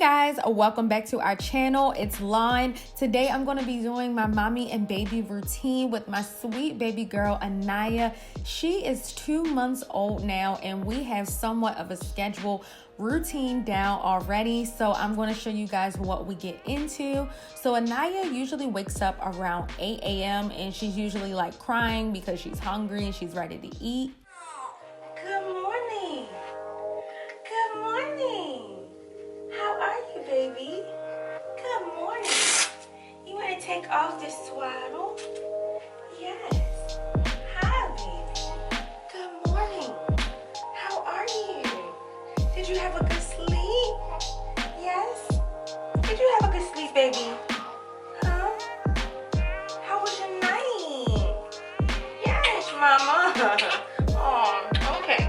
Guys, welcome back to our channel. It's Line. Today I'm going to be doing my mommy and baby routine with my sweet baby girl Aniya. She is 2 months old now and we have somewhat of a schedule routine down already, so I'm going to show you guys what we get into. So Aniya usually wakes up around 8 a.m. and she's usually like crying because she's hungry and she's ready to eat. Good morning. Good morning. How are you, baby? Good morning. You want to take off this swaddle? Yes. Hi, baby. Good morning. How are you? Did you have a good sleep? Yes? Did you have a good sleep, baby? Huh? How was your night? Yes, mama. Oh, okay.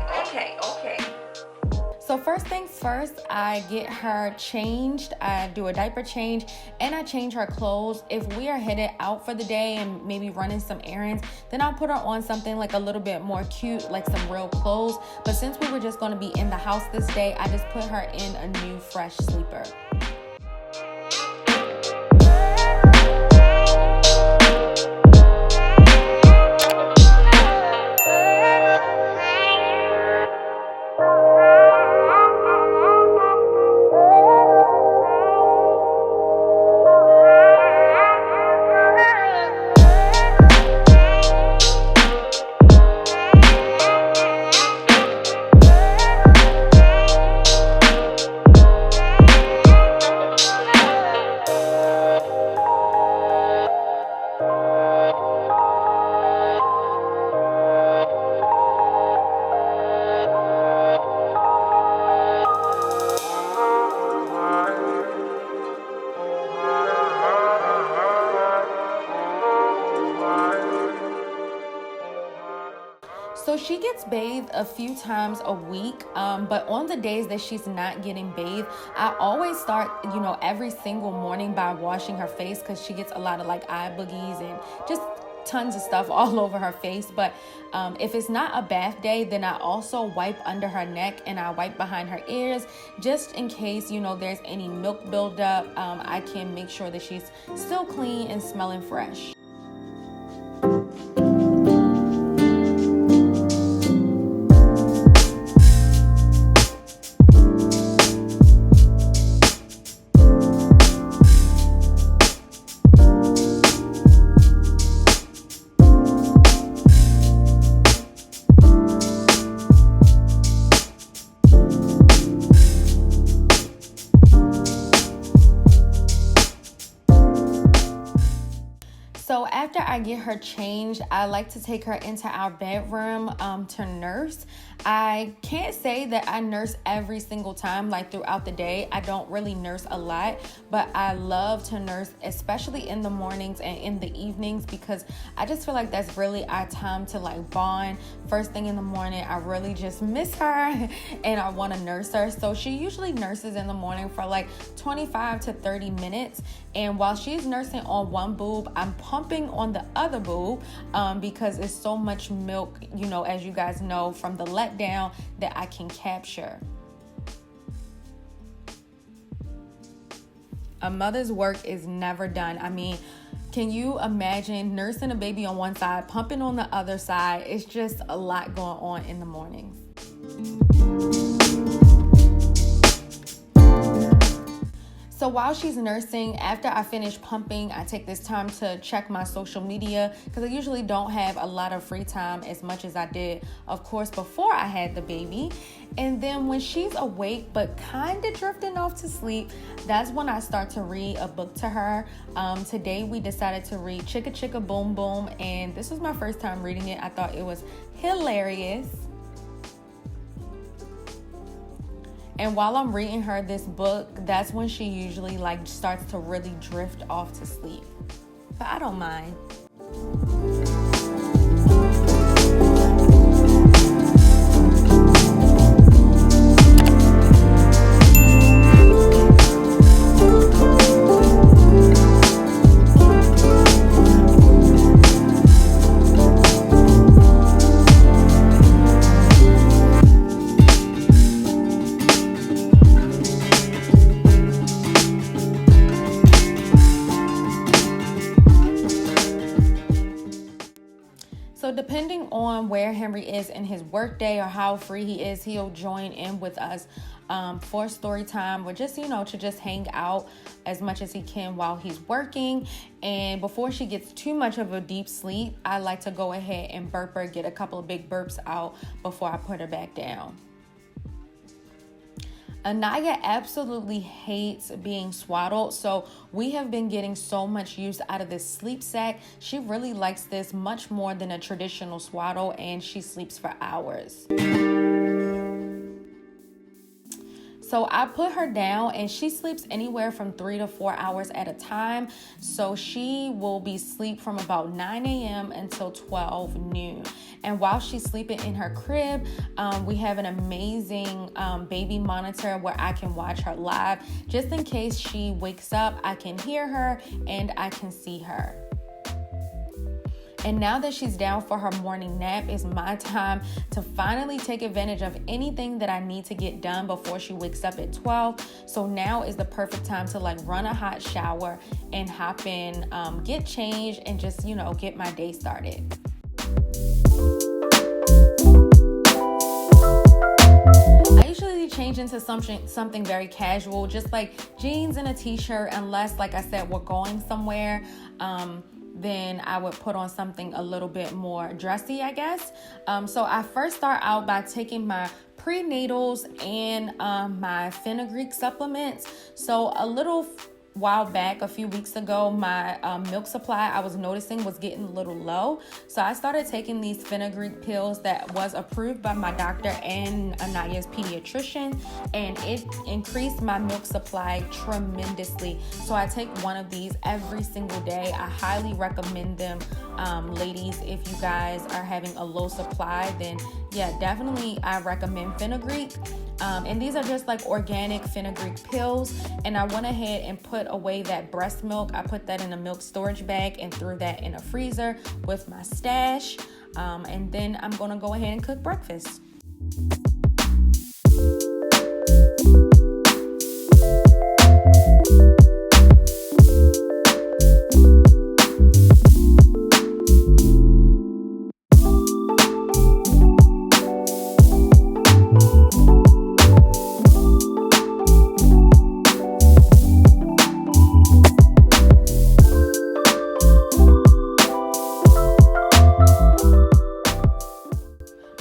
So first things first, I get her changed. I do a diaper change and I change her clothes. If we are headed out for the day and maybe running some errands, then I'll put her on something like a little bit more cute, like some real clothes. But since we were just going to be in the house this day, I just put her in a new fresh sleeper. So she gets bathed a few times a week, but on the days that she's not getting bathed, I always start, every single morning by washing her face because she gets a lot of like eye boogies and just tons of stuff all over her face. But if it's not a bath day, then I also wipe under her neck and I wipe behind her ears just in case, there's any milk buildup. I can make sure that she's still clean and smelling fresh. So after I get her changed, I like to take her into our bedroom to nurse. I can't say that I nurse every single time, like throughout the day. I don't really nurse a lot, but I love to nurse, especially in the mornings and in the evenings, because I just feel like that's really our time to like bond. First thing in the morning, I really just miss her and I want to nurse her. So she usually nurses in the morning for like 25 to 30 minutes. And while she's nursing on one boob, I'm pumping on the other boob because it's so much milk, as you guys know, from the letdown that I can capture. A mother's work is never done. I mean, can you imagine nursing a baby on one side, pumping on the other side? It's just a lot going on in the mornings. So while she's nursing, after I finish pumping, I take this time to check my social media because I usually don't have a lot of free time as much as I did, of course, before I had the baby. And then when she's awake but kind of drifting off to sleep, that's when I start to read a book to her. Today we decided to read Chicka Chicka Boom Boom, and this was my first time reading it. I thought it was hilarious. And while I'm reading her this book, that's when she usually like starts to really drift off to sleep. But I don't mind. So depending on where Henry is in his workday or how free he is, he'll join in with us for story time, or just, to just hang out as much as he can while he's working. And before she gets too much of a deep sleep, I like to go ahead and burp her, get a couple of big burps out before I put her back down. Aniya absolutely hates being swaddled, so we have been getting so much use out of this sleep sack. She really likes this much more than a traditional swaddle, and she sleeps for hours. So I put her down, and she sleeps anywhere from 3 to 4 hours at a time. So she will be asleep from about 9 a.m. until 12 noon. And while she's sleeping in her crib, we have an amazing baby monitor where I can watch her live. Just in case she wakes up, I can hear her and I can see her. And now that she's down for her morning nap, it's my time to finally take advantage of anything that I need to get done before she wakes up at 12. So now is the perfect time to run a hot shower and hop in, get changed, and just, get my day started. I usually change into something very casual, just like jeans and a t-shirt, unless, like I said, we're going somewhere. Then I would put on something a little bit more dressy, I guess. So I first start out by taking my prenatals and my fenugreek supplements. So a little while back, a few weeks ago, my milk supply I was noticing was getting a little low. So I started taking these fenugreek pills that was approved by my doctor and Aniya's pediatrician, and it increased my milk supply tremendously. So I take one of these every single day. I highly recommend them. Ladies, if you guys are having a low supply, then yeah, definitely I recommend fenugreek. And these are just like organic fenugreek pills. And I went ahead and put away that breast milk. I put that in a milk storage bag and threw that in a freezer with my stash. And then I'm gonna go ahead and cook breakfast.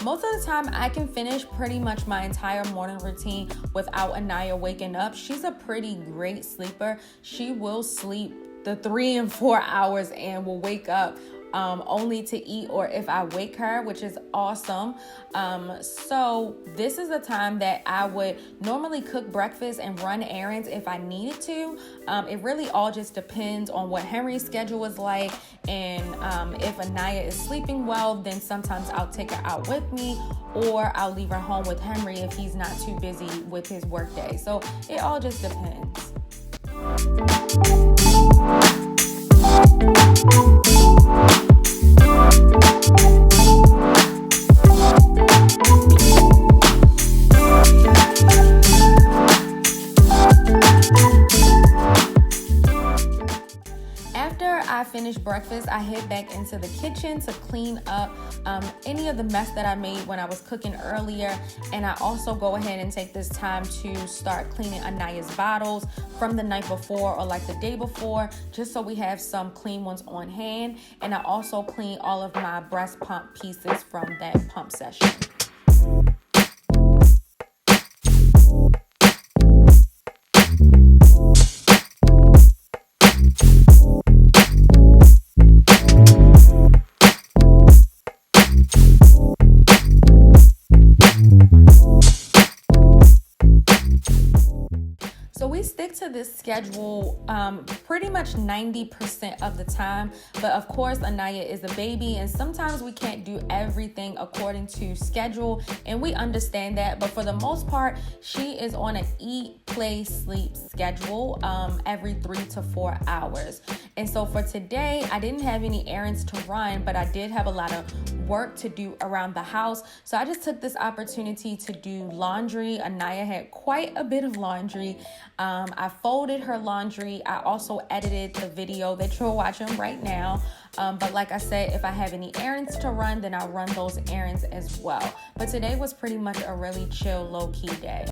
Most of the time, I can finish pretty much my entire morning routine without Aniya waking up. She's a pretty great sleeper. She will sleep the 3 and 4 hours and will wake up only to eat or if I wake her, which is awesome. So this is a time that I would normally cook breakfast and run errands if I needed to. It really all just depends on what Henry's schedule is like, and if Aniya is sleeping well, then sometimes I'll take her out with me, or I'll leave her home with Henry if he's not too busy with his work day. So it all just depends. After I finish breakfast, I head back into the kitchen to clean up any of the mess that I made when I was cooking earlier. And I also go ahead and take this time to start cleaning Aniya's bottles from the night before or like the day before, just so we have some clean ones on hand. And I also clean all of my breast pump pieces from that pump session. So we stick to this schedule pretty much 90% of the time. But of course, Aniya is a baby, and sometimes we can't do everything according to schedule, and we understand that. But for the most part, she is on an eat, play, sleep schedule every 3 to 4 hours. And so for today, I didn't have any errands to run, but I did have a lot of work to do around the house. So I just took this opportunity to do laundry. Aniya had quite a bit of laundry. I folded her laundry. I also edited the video that you're watching right now. But like I said, if I have any errands to run, then I'll run those errands as well. But today was pretty much a really chill, low-key day.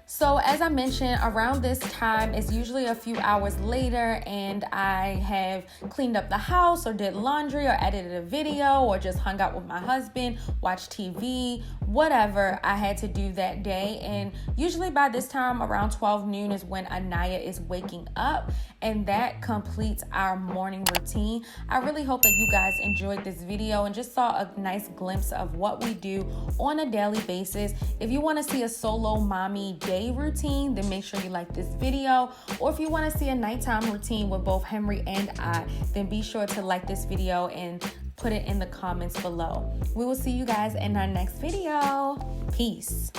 So as I mentioned, around this time is usually a few hours later, and I have cleaned up the house or did laundry or edited a video or just hung out with my husband, watched TV, whatever I had to do that day. And usually by this time around 12 noon is when Aniya is waking up, and that completes our morning routine. I really hope that you guys enjoyed this video and just saw a nice glimpse of what we do on a daily basis. If you want to see a solo mommy day routine, then make sure you like this video. Or if you want to see a nighttime routine with both Henry and I, then be sure to like this video and put it in the comments below. We will see you guys in our next video. Peace.